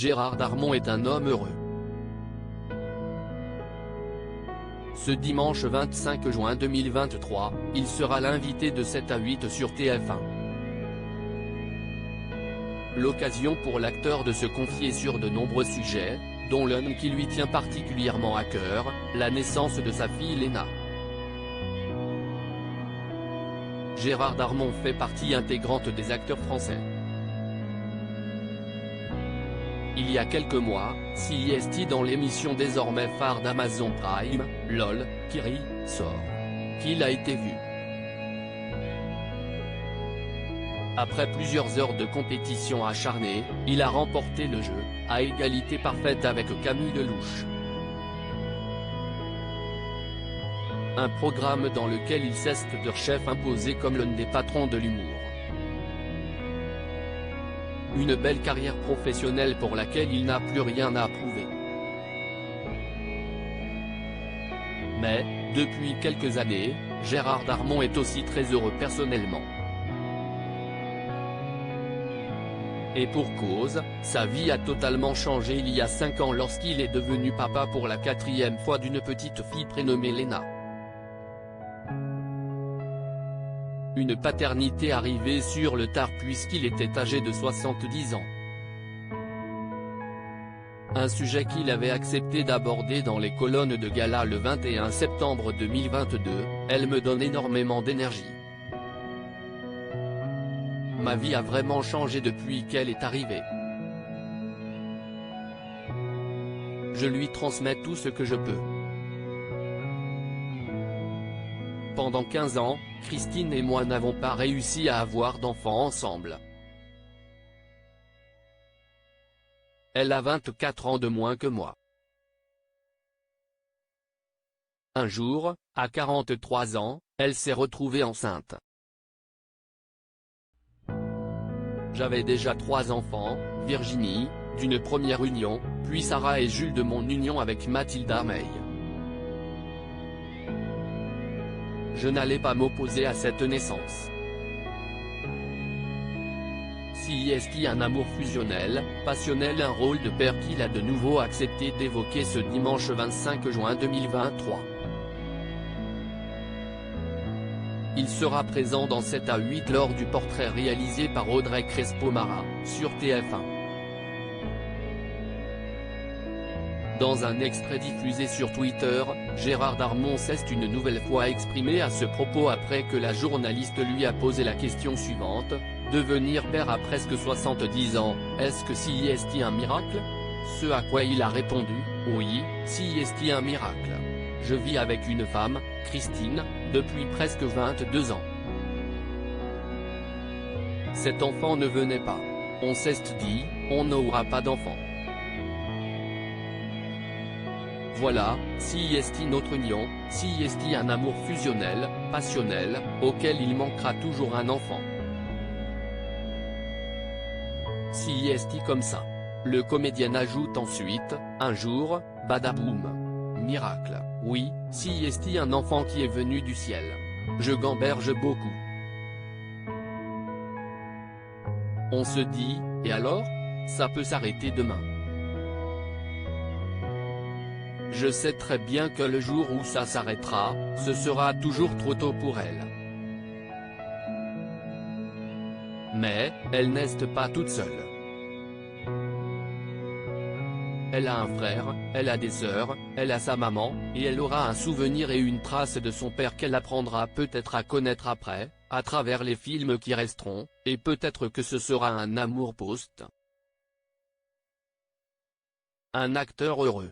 Gérard Darmon est un homme heureux. Ce dimanche 25 juin 2023, il sera l'invité de 7 à 8 sur TF1. L'occasion pour l'acteur de se confier sur de nombreux sujets, dont l'un qui lui tient particulièrement à cœur, la naissance de sa fille Léna. Gérard Darmon fait partie intégrante des acteurs français. Il y a quelques mois, CIST dans l'émission désormais phare d'Amazon Prime, LOL, Kiri, sort. Qu'il a été vu. Après plusieurs heures de compétition acharnée, il a remporté le jeu, à égalité parfaite avec Camille Lelouch. Un programme dans lequel il cesse de chef imposé comme l'un des patrons de l'humour. Une belle carrière professionnelle pour laquelle il n'a plus rien à prouver. Mais, depuis quelques années, Gérard Darmon est aussi très heureux personnellement. Et pour cause, sa vie a totalement changé il y a 5 ans lorsqu'il est devenu papa pour la 4e fois d'une petite fille prénommée Léna. Une paternité arrivée sur le tard puisqu'il était âgé de 70 ans. Un sujet qu'il avait accepté d'aborder dans les colonnes de gala le 21 septembre 2022, elle me donne énormément d'énergie. Ma vie a vraiment changé depuis qu'elle est arrivée. Je lui transmets tout ce que je peux. Pendant 15 ans, Christine et moi n'avons pas réussi à avoir d'enfants ensemble. Elle a 24 ans de moins que moi. Un jour, à 43 ans, elle s'est retrouvée enceinte. J'avais déjà 3 enfants, Virginie, d'une première union, puis Sarah et Jules de mon union avec Mathilda May. Je n'allais pas m'opposer à cette naissance. CIST un amour fusionnel, passionnel, un rôle de père qu'il a de nouveau accepté d'évoquer ce dimanche 25 juin 2023. Il sera présent dans 7 à 8 lors du portrait réalisé par Audrey Crespo-Mara, sur TF1. Dans un extrait diffusé sur Twitter, Gérard Darmon s'est une nouvelle fois exprimé à ce propos après que la journaliste lui a posé la question suivante: devenir père à presque 70 ans, est-ce que CIST un miracle? Ce à quoi il a répondu: oui, CIST un miracle. Je vis avec une femme, Christine, depuis presque 22 ans. Cet enfant ne venait pas. On s'est dit, on n'aura pas d'enfant. Voilà, CIST notre union, CIST un amour fusionnel, passionnel, auquel il manquera toujours un enfant. CIST comme ça. Le comédien ajoute ensuite, un jour, badaboum. Miracle, oui, CIST un enfant qui est venu du ciel. Je gamberge beaucoup. On se dit, et alors? Ça peut s'arrêter demain. Je sais très bien que le jour où ça s'arrêtera, ce sera toujours trop tôt pour elle. Mais, elle n'est pas toute seule. Elle a un frère, elle a des sœurs, elle a sa maman, et elle aura un souvenir et une trace de son père qu'elle apprendra peut-être à connaître après, à travers les films qui resteront, et peut-être que ce sera un amour post. Un acteur heureux.